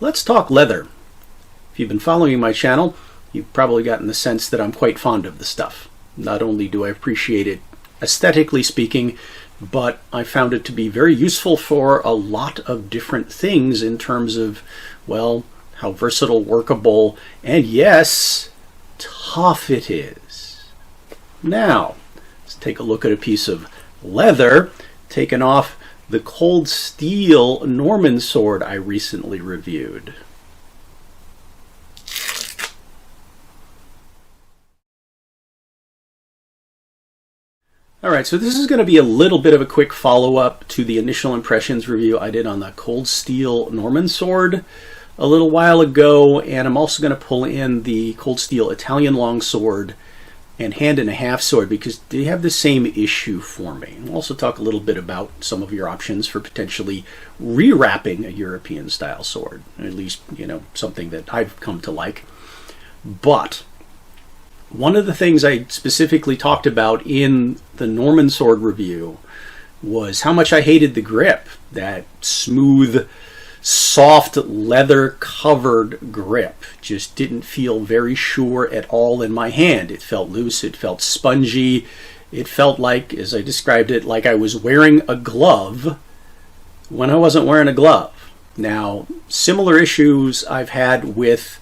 let's talk leather. If you've been following my channel, you've probably gotten the sense that I'm quite fond of the stuff. Not only do I appreciate it aesthetically speaking, but I found it to be very useful for a lot of different things in terms of, well, how versatile, workable, and yes, tough it is. Now, let's take a look at a piece of leather taken off the cold steel Norman sword I recently reviewed. Alright, so this is going to be a little bit of a quick follow-up to the initial impressions review I did on the cold steel Norman sword a little while ago, and I'm also going to pull in the cold steel Italian longsword and hand and a half sword because they have the same issue for me. I'll also talk a little bit about some of your options for potentially rewrapping a European style sword, at least, you know, something that I've come to like. But one of the things I specifically talked about in the Norman sword review was how much I hated the grip, that smooth, soft leather-covered grip. Just didn't feel very sure at all in my hand. It felt loose, it felt spongy, it felt like, as I described it, like I was wearing a glove when I wasn't wearing a glove. Now, similar issues I've had with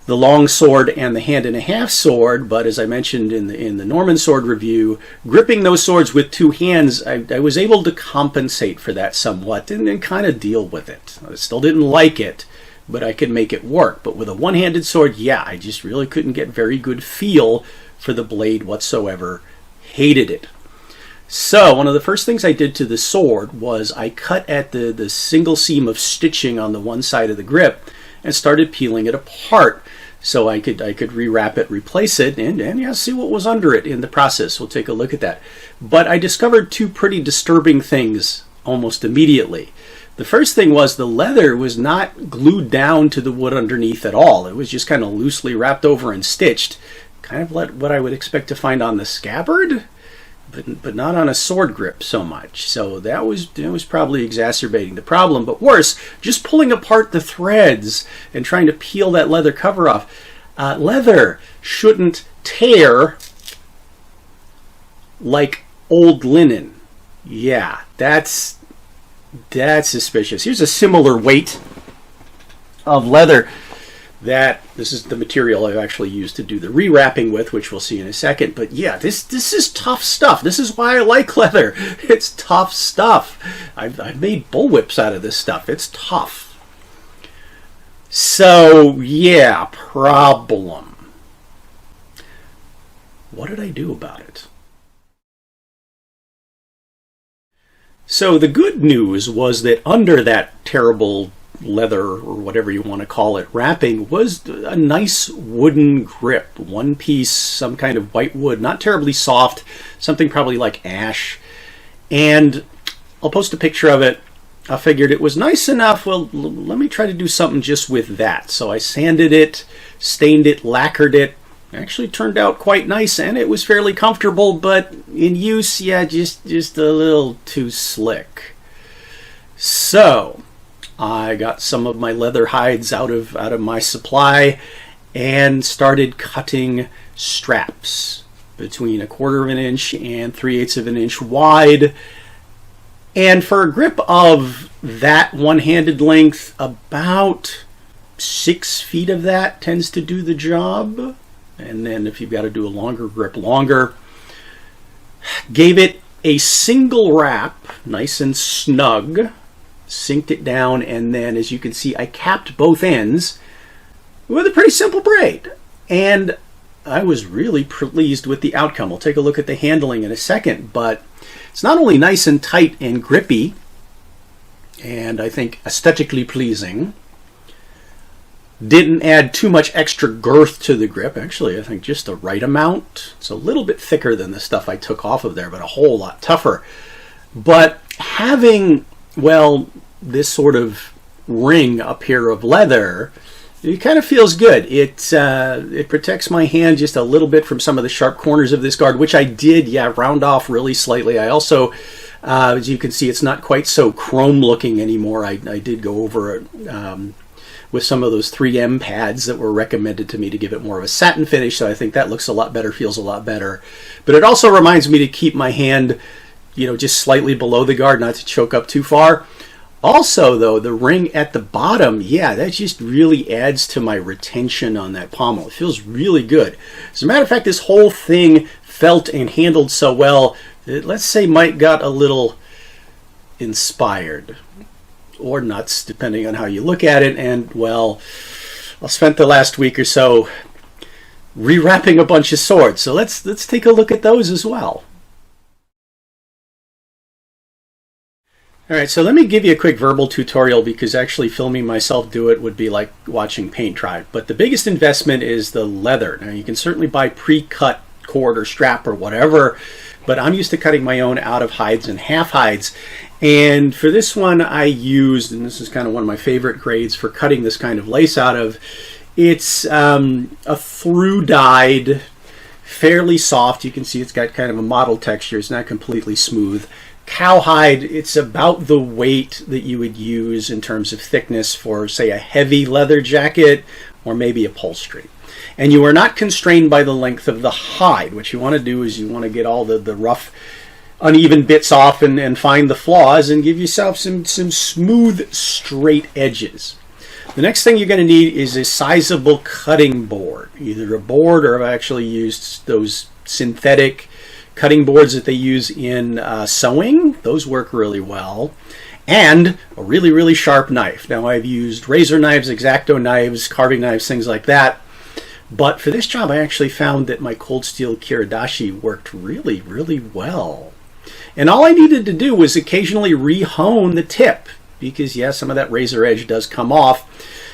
the long sword and the hand and a half sword, but as I mentioned in the Norman sword review, gripping those swords with two hands, I was able to compensate for that somewhat and kind of deal with it. I still didn't like it, but I could make it work. But with a one-handed sword, yeah, I just really couldn't get very good feel for the blade whatsoever. Hated it. So one of the first things I did to the sword was I cut at the single seam of stitching on the one side of the grip and started peeling it apart so I could rewrap it, replace it, and yeah, see what was under it in the process. We'll take a look at that. But I discovered two pretty disturbing things almost immediately. The first thing was the leather was not glued down to the wood underneath at all. It was just kind of loosely wrapped over and stitched, kind of like what I would expect to find on the scabbard, but not on a sword grip so much. So that was probably exacerbating the problem. But worse, just pulling apart the threads and trying to peel that leather cover off. Leather shouldn't tear like old linen. Yeah, that's suspicious. Here's a similar weight of leather that this is the material I've actually used to do the rewrapping with, which we'll see in a second. But yeah, this is tough stuff. This is why I like leather. It's tough stuff. I've made bullwhips out of this stuff. It's tough. So yeah, problem. What did I do about it? So the good news was that under that terrible leather, or whatever you want to call it, wrapping was a nice wooden grip. One piece, some kind of white wood, not terribly soft, something probably like ash. And I'll post a picture of it. I figured it was nice enough. Well, let me try to do something just with that. So I sanded it, stained it, lacquered it. Actually turned out quite nice, and it was fairly comfortable, but in use, yeah, just a little too slick. So I got some of my leather hides out of my supply and started cutting straps between 1/4 of an inch and 3/8 of an inch wide. And for a grip of that one-handed length, about 6 feet of that tends to do the job. And then if you've got to do a longer grip, longer. Gave it a single wrap, nice and snug. Synced it down, and then, as you can see, I capped both ends with a pretty simple braid. And I was really pleased with the outcome. We'll take a look at the handling in a second, but it's not only nice and tight and grippy, and I think aesthetically pleasing, didn't add too much extra girth to the grip. Actually, I think just the right amount. It's a little bit thicker than the stuff I took off of there, but a whole lot tougher. But having, well, this sort of ring up here of leather, it kind of feels good. It protects my hand just a little bit from some of the sharp corners of this guard, which I did, yeah, round off really slightly. I also, as you can see, it's not quite so chrome looking anymore. I did go over with some of those 3M pads that were recommended to me to give it more of a satin finish. So I think that looks a lot better, feels a lot better. But it also reminds me to keep my hand, you know, just slightly below the guard, not to choke up too far. Also, though, the ring at the bottom, yeah, that just really adds to my retention on that pommel. It feels really good. As a matter of fact, this whole thing felt and handled so well that, let's say, Mike got a little inspired, or nuts, depending on how you look at it. And, well, I spent the last week or so rewrapping a bunch of swords. So let's take a look at those as well. Alright, so let me give you a quick verbal tutorial, because actually filming myself do it would be like watching paint dry. But the biggest investment is the leather. Now you can certainly buy pre-cut cord or strap or whatever, but I'm used to cutting my own out of hides and half hides. And for this one I used, and this is kind of one of my favorite grades for cutting this kind of lace out of, it's a through-dyed, fairly soft. You can see it's got kind of a mottled texture. It's not completely smooth. Cowhide, it's about the weight that you would use in terms of thickness for, say, a heavy leather jacket or maybe upholstery. And you are not constrained by the length of the hide. What you want to do is you want to get all the rough, uneven bits off and find the flaws and give yourself some smooth, straight edges. The next thing you're going to need is a sizable cutting board. Either a board, or I've actually used those synthetic cutting boards that they use in sewing. Those work really well. And a really, really sharp knife. Now I've used razor knives, X-Acto knives, carving knives, things like that. But for this job I actually found that my cold steel Kiradashi worked really, really well. And all I needed to do was occasionally re-hone the tip. Because yeah, some of that razor edge does come off,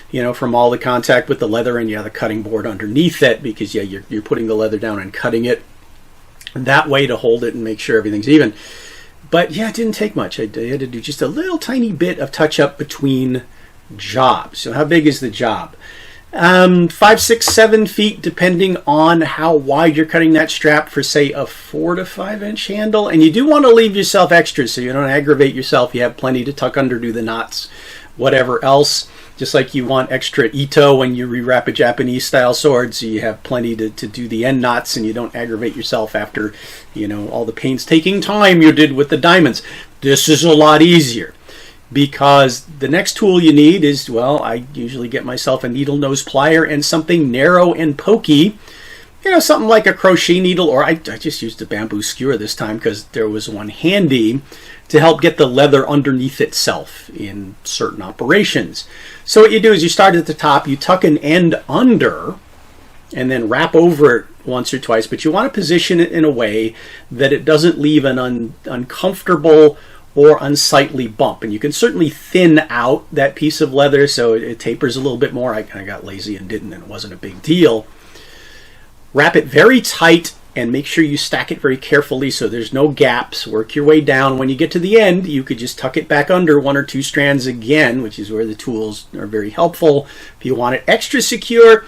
you know, from all the contact with the leather and yeah, the cutting board underneath it. Because yeah, you're putting the leather down and cutting it that way to hold it and make sure everything's even. But yeah, it didn't take much. I had to do just a little tiny bit of touch up between jobs. So how big is the job? 5, 6, 7 feet, depending on how wide you're cutting that strap for, say, a 4 to 5 inch handle. And you do want to leave yourself extra so you don't aggravate yourself. You have plenty to tuck under, do the knots, whatever else. Just like you want extra ito when you rewrap a Japanese style sword, so you have plenty to do the end knots and you don't aggravate yourself after, you know, all the painstaking time you did with the diamonds. This is a lot easier, because the next tool you need is, well, I usually get myself a needle nose plier and something narrow and pokey. You know, something like a crochet needle, or I just used a bamboo skewer this time because there was one handy to help get the leather underneath itself in certain operations. So what you do is you start at the top, you tuck an end under, and then wrap over it once or twice, but you want to position it in a way that it doesn't leave an uncomfortable or unsightly bump. And you can certainly thin out that piece of leather so it tapers a little bit more. I kind of got lazy and didn't, and it wasn't a big deal. Wrap it very tight and make sure you stack it very carefully so there's no gaps. Work your way down. When you get to the end, you could just tuck it back under 1 or 2 strands again, which is where the tools are very helpful. If you want it extra secure,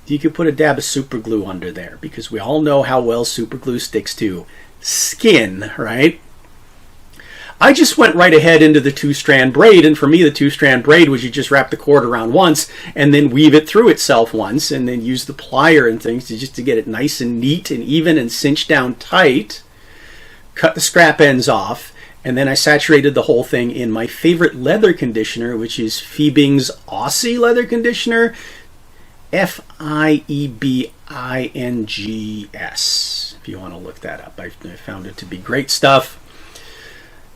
you could put a dab of super glue under there, because we all know how well super glue sticks to skin, right? I just went right ahead into the 2-strand braid, and for me the 2-strand braid was you just wrap the cord around once and then weave it through itself once, and then use the plier and things to get it nice and neat and even and cinched down tight. Cut the scrap ends off, and then I saturated the whole thing in my favorite leather conditioner, which is Fiebing's Aussie leather conditioner, Fiebings, if you want to look that up. I found it to be great stuff.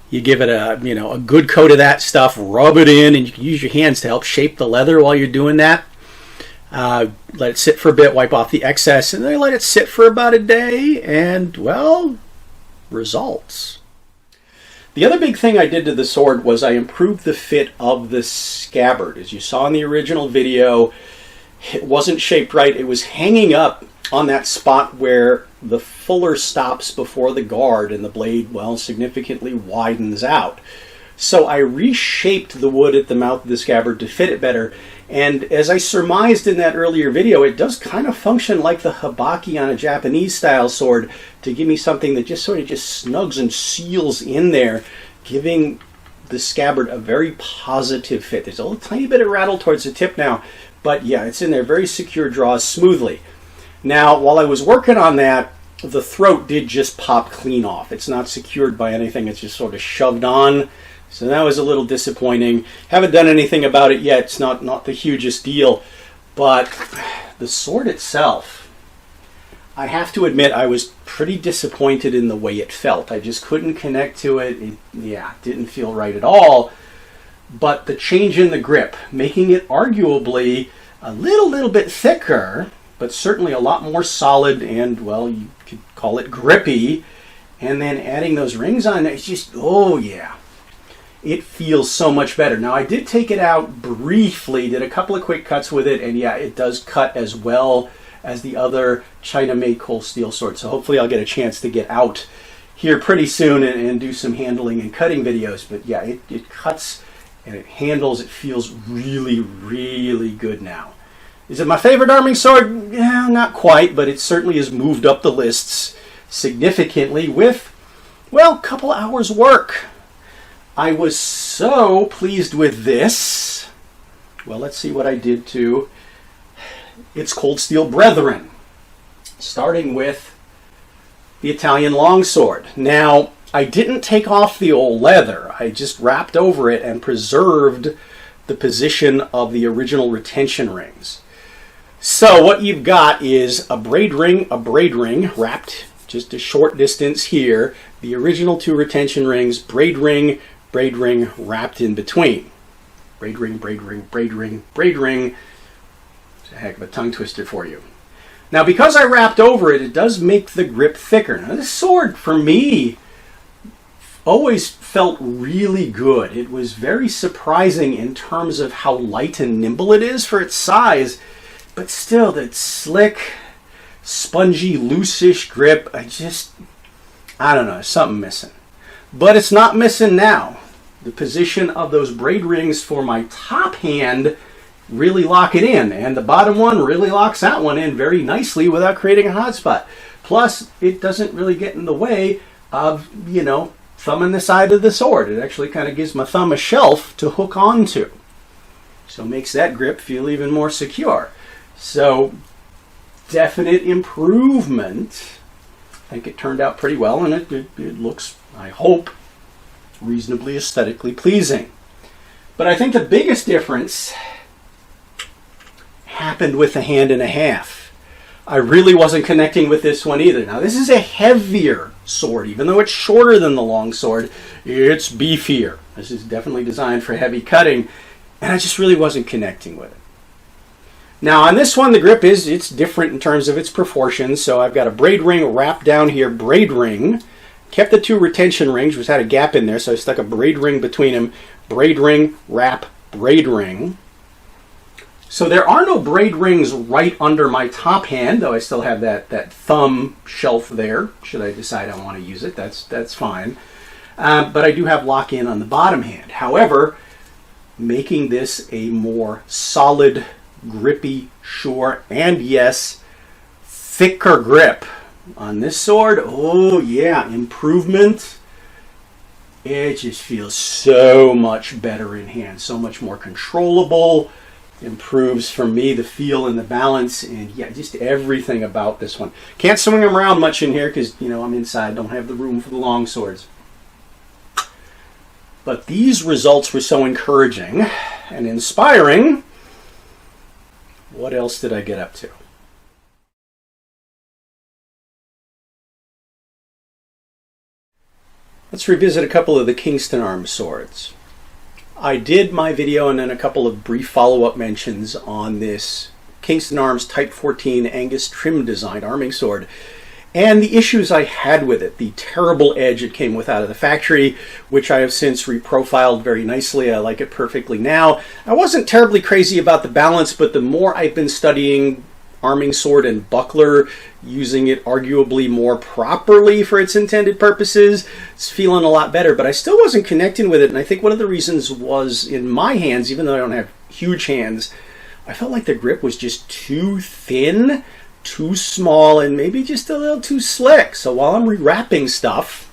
You give it a good coat of that stuff, rub it in, and you can use your hands to help shape the leather while you're doing that. Let it sit for a bit, wipe off the excess, and then let it sit for about a day, and, well, results. The other big thing I did to the sword was I improved the fit of the scabbard. As you saw in the original video, it wasn't shaped right. It was hanging up on that spot where the fuller stops before the guard, and the blade, well, significantly widens out. So I reshaped the wood at the mouth of the scabbard to fit it better, and as I surmised in that earlier video, it does kind of function like the habaki on a Japanese style sword, to give me something that just sort of snugs and seals in there, giving the scabbard a very positive fit. There's a little tiny bit of rattle towards the tip now, but yeah, it's in there. Very secure, draws smoothly. Now, while I was working on that, the throat did just pop clean off. It's not secured by anything. It's just sort of shoved on. So that was a little disappointing. Haven't done anything about it yet. It's not the hugest deal. But the sword itself, I have to admit I was pretty disappointed in the way it felt. I just couldn't connect to it. It didn't feel right at all. But the change in the grip, making it arguably a little bit thicker, but certainly a lot more solid and, well, you could call it grippy. And then adding those rings on, it's just, oh yeah. It feels so much better. Now, I did take it out briefly, did a couple of quick cuts with it, and yeah, it does cut as well as the other China-made cold steel sword. So hopefully I'll get a chance to get out here pretty soon and do some handling and cutting videos. But yeah, it cuts and it handles. It feels really, really good now. Is it my favorite arming sword? Yeah, not quite, but it certainly has moved up the lists significantly with, well, a couple hours work. I was so pleased with this. Well, let's see what I did to its cold steel brethren. Starting with the Italian longsword. Now, I didn't take off the old leather. I just wrapped over it and preserved the position of the original retention rings. So what you've got is a braid ring wrapped just a short distance here. The original two retention rings, braid ring wrapped in between. Braid ring. It's a heck of a tongue twister for you. Now, because I wrapped over it, it does make the grip thicker. Now, this sword, for me, always felt really good. It was very surprising in terms of how light and nimble it is for its size, but still, that slick, spongy, loose-ish grip, I don't know, there's something missing. But it's not missing now. The position of those braid rings for my top hand really lock it in, and the bottom one really locks that one in very nicely without creating a hot spot. Plus, it doesn't really get in the way of, thumbing the side of the sword. It actually kind of gives my thumb a shelf to hook onto. So it makes that grip feel even more secure. So, definite improvement. I think it turned out pretty well, and it looks, I hope, reasonably aesthetically pleasing. But I think the biggest difference happened with the hand and a half. I really wasn't connecting with this one either. Now, this is a heavier sword. Even though it's shorter than the longsword, it's beefier. This is definitely designed for heavy cutting, and I just really wasn't connecting with it. Now, on this one, the grip it's different in terms of its proportions. So I've got a braid ring wrapped down here, braid ring. Kept the two retention rings, which had a gap in there, so I stuck a braid ring between them. Braid ring, wrap, braid ring. So there are no braid rings right under my top hand, though I still have that thumb shelf there. Should I decide I want to use it, that's fine. But I do have lock-in on the bottom hand. However, making this a more solid, grippy, sure, and yes, thicker grip on this sword. Oh yeah, improvement. It just feels so much better in hand, so much more controllable. Improves for me the feel and the balance, and yeah, just everything about this one. Can't swing them around much in here because I'm inside, don't have the room for the long swords. But these results were so encouraging and inspiring. What else did I get up to? Let's revisit a couple of the Kingston Arms swords. I did my video and then a couple of brief follow-up mentions on this Kingston Arms Type 14 Angus trim design arming sword and the issues I had with it. The terrible edge it came with out of the factory, which I have since reprofiled very nicely. I like it perfectly now. I wasn't terribly crazy about the balance, but the more I've been studying arming sword and buckler, using it arguably more properly for its intended purposes, it's feeling a lot better, but I still wasn't connecting with it, and I think one of the reasons was in my hands, even though I don't have huge hands, I felt like the grip was just too thin, too small, and maybe just a little too slick. So while I'm rewrapping stuff,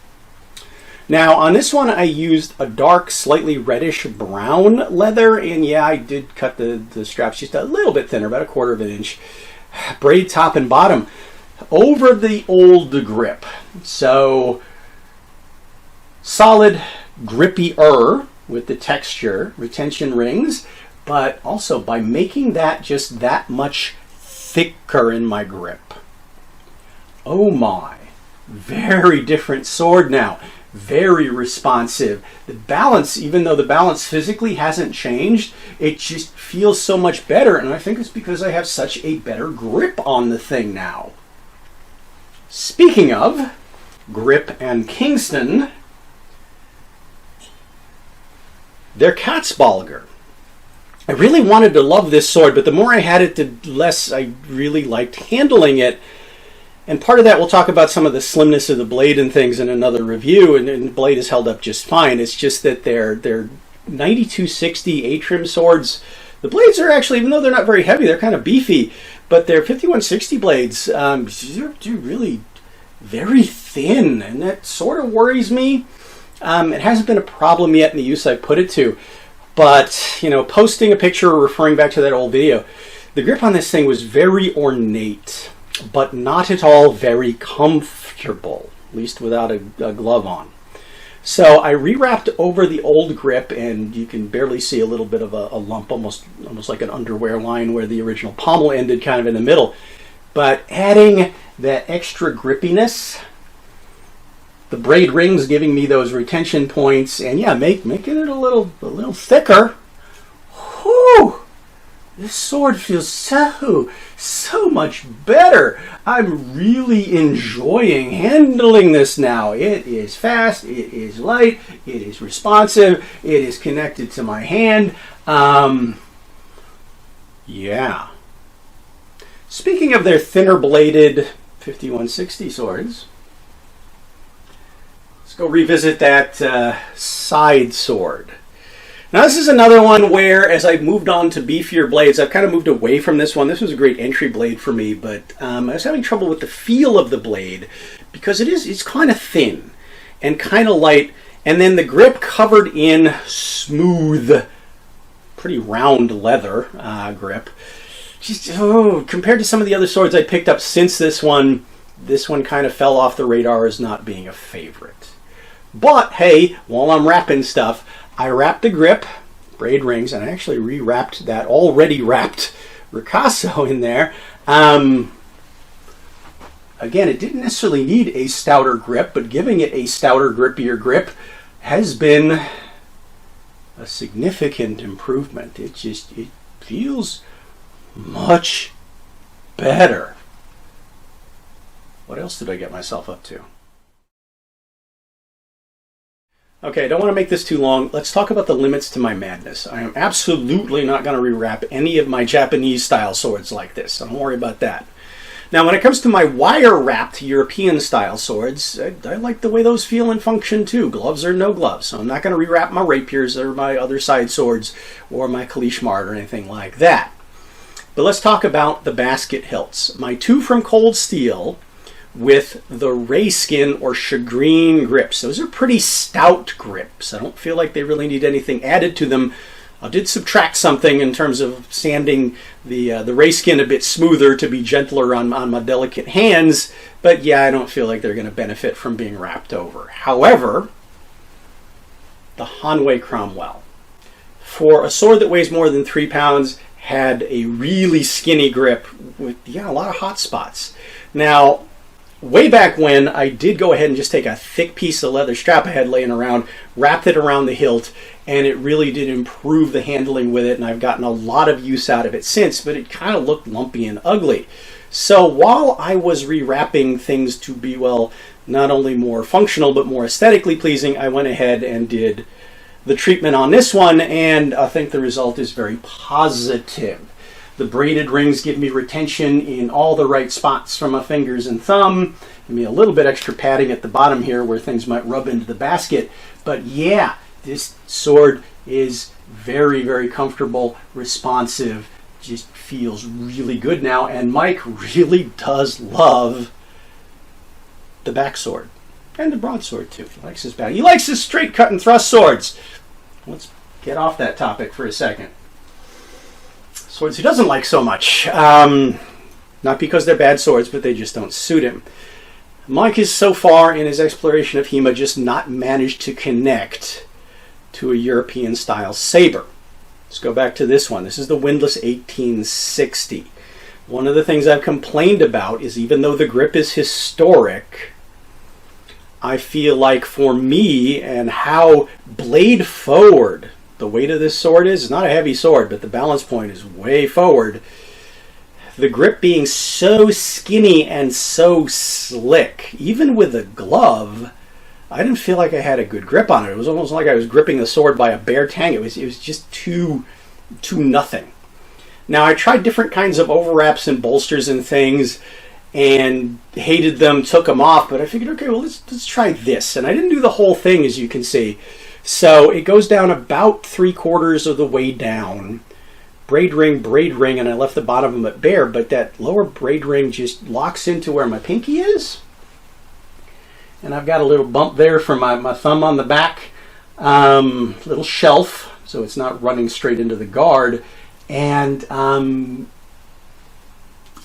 Now on this one I used a dark, slightly reddish brown leather, and yeah, I did cut the straps just a little bit thinner, about 1/4 of an inch. Braid top and bottom over the old grip. So solid, grippy-er with the texture, retention rings, but also by making that just that much thicker in my grip. Oh my, very different sword now. Very responsive. The balance, even though the balance physically hasn't changed, it just feels so much better, and I think it's because I have such a better grip on the thing now. Speaking of grip and Kingston, they're Katzbalger. I really wanted to love this sword, but the more I had it, the less I really liked handling it. And part of that, we'll talk about some of the slimness of the blade and things in another review, and the blade is held up just fine. It's just that they're 9260 A-trim swords. The blades are actually, even though they're not very heavy, they're kind of beefy, but they're 5160 blades. They're really very thin, and that sort of worries me. It hasn't been a problem yet in the use I put it to, but, you know, posting a picture or referring back to that old video, the grip on this thing was very ornate, but not at all very comfortable, at least without a glove on. So I rewrapped over the old grip, and you can barely see a little bit of a lump, almost like an underwear line where the original pommel ended, kind of in the middle. But adding that extra grippiness, the braid rings giving me those retention points, and yeah, making it a little thicker. Whew! This sword feels so much better. I'm really enjoying handling this now. It is fast, it is light, it is responsive, it is connected to my hand. Yeah. Speaking of their thinner bladed 5160 swords, let's go revisit that side sword. Now this is another one where, as I've moved on to beefier blades, I've kind of moved away from this one. This was a great entry blade for me, but I was having trouble with the feel of the blade because it's kind of thin and kind of light, and then the grip covered in smooth, pretty round leather grip. Just compared to some of the other swords I picked up since this one kind of fell off the radar as not being a favorite. But hey, while I'm wrapping stuff, I wrapped the grip, braid rings, and I actually re-wrapped that already wrapped ricasso in there. Again, it didn't necessarily need a stouter grip, but giving it a stouter, grippier grip has been a significant improvement. It feels much better. What else did I get myself up to? Okay, I don't want to make this too long. Let's talk about the limits to my madness. I am absolutely not going to rewrap any of my Japanese-style swords like this, so don't worry about that. Now, when it comes to my wire-wrapped European-style swords, I like the way those feel and function too. Gloves or no gloves, so I'm not going to rewrap my rapiers or my other side swords or my Kalishmart or anything like that. But let's talk about the basket hilts. My two from Cold Steel with the rayskin or shagreen grips. Those are pretty stout grips. I don't feel like they really need anything added to them. I did subtract something in terms of sanding the rayskin a bit smoother to be gentler on my delicate hands, but yeah, I don't feel like they're going to benefit from being wrapped over. However, the Hanwei Cromwell, for a sword that weighs more than 3 pounds, had a really skinny grip with a lot of hot spots. Now, way back when, I did go ahead and just take a thick piece of leather strap I had laying around, wrapped it around the hilt, and it really did improve the handling with it, and I've gotten a lot of use out of it since, but it kind of looked lumpy and ugly. So while I was rewrapping things to be, well, not only more functional, but more aesthetically pleasing, I went ahead and did the treatment on this one, and I think the result is very positive. The braided rings give me retention in all the right spots from my fingers and thumb. Give me a little bit extra padding at the bottom here where things might rub into the basket. But yeah, this sword is very, very comfortable, responsive, just feels really good now. And Mike really does love the backsword. And the broadsword too. He likes his battle. He likes his straight cut and thrust swords. Let's get off that topic for a second. Swords he doesn't like so much. Not because they're bad swords, but they just don't suit him. Mike is so far in his exploration of HEMA just not managed to connect to a European style saber. Let's go back to this one. This is the Windlass 1860. One of the things I've complained about is even though the grip is historic, I feel like for me and how blade forward the weight of this sword is, it's not a heavy sword, but the balance point is way forward. The grip being so skinny and so slick, even with a glove, I didn't feel like I had a good grip on it. It was almost like I was gripping the sword by a bare tang. It was just too nothing. Now, I tried different kinds of overwraps and bolsters and things and hated them, took them off, but I figured, okay, well, let's try this. And I didn't do the whole thing, as you can see. So it goes down about 3/4 of the way down. Braid ring, and I left the bottom of it bare, but that lower braid ring just locks into where my pinky is. And I've got a little bump there for my thumb on the back, little shelf, so it's not running straight into the guard. And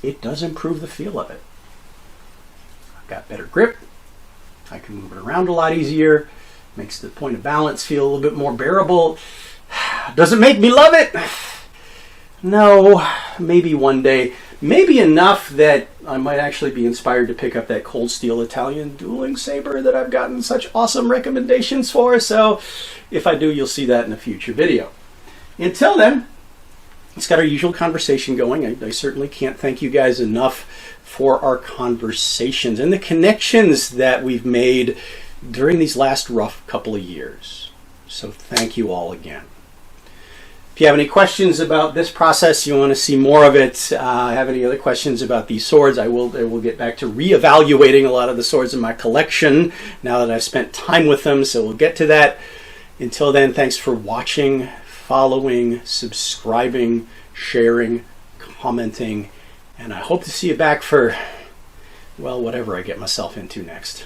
it does improve the feel of it. I've got better grip. I can move it around a lot easier. Makes the point of balance feel a little bit more bearable. Does it make me love it? No, maybe one day. Maybe enough that I might actually be inspired to pick up that cold steel Italian dueling saber that I've gotten such awesome recommendations for. So if I do, you'll see that in a future video. Until then, let's get our usual conversation going. I certainly can't thank you guys enough for our conversations and the connections that we've made during these last rough couple of years. So thank you all again. If you have any questions about this process, you want to see more of it, have any other questions about these swords, I will get back to reevaluating a lot of the swords in my collection now that I've spent time with them, so we'll get to that. Until then, thanks for watching, following, subscribing, sharing, commenting, and I hope to see you back for, well, whatever I get myself into next.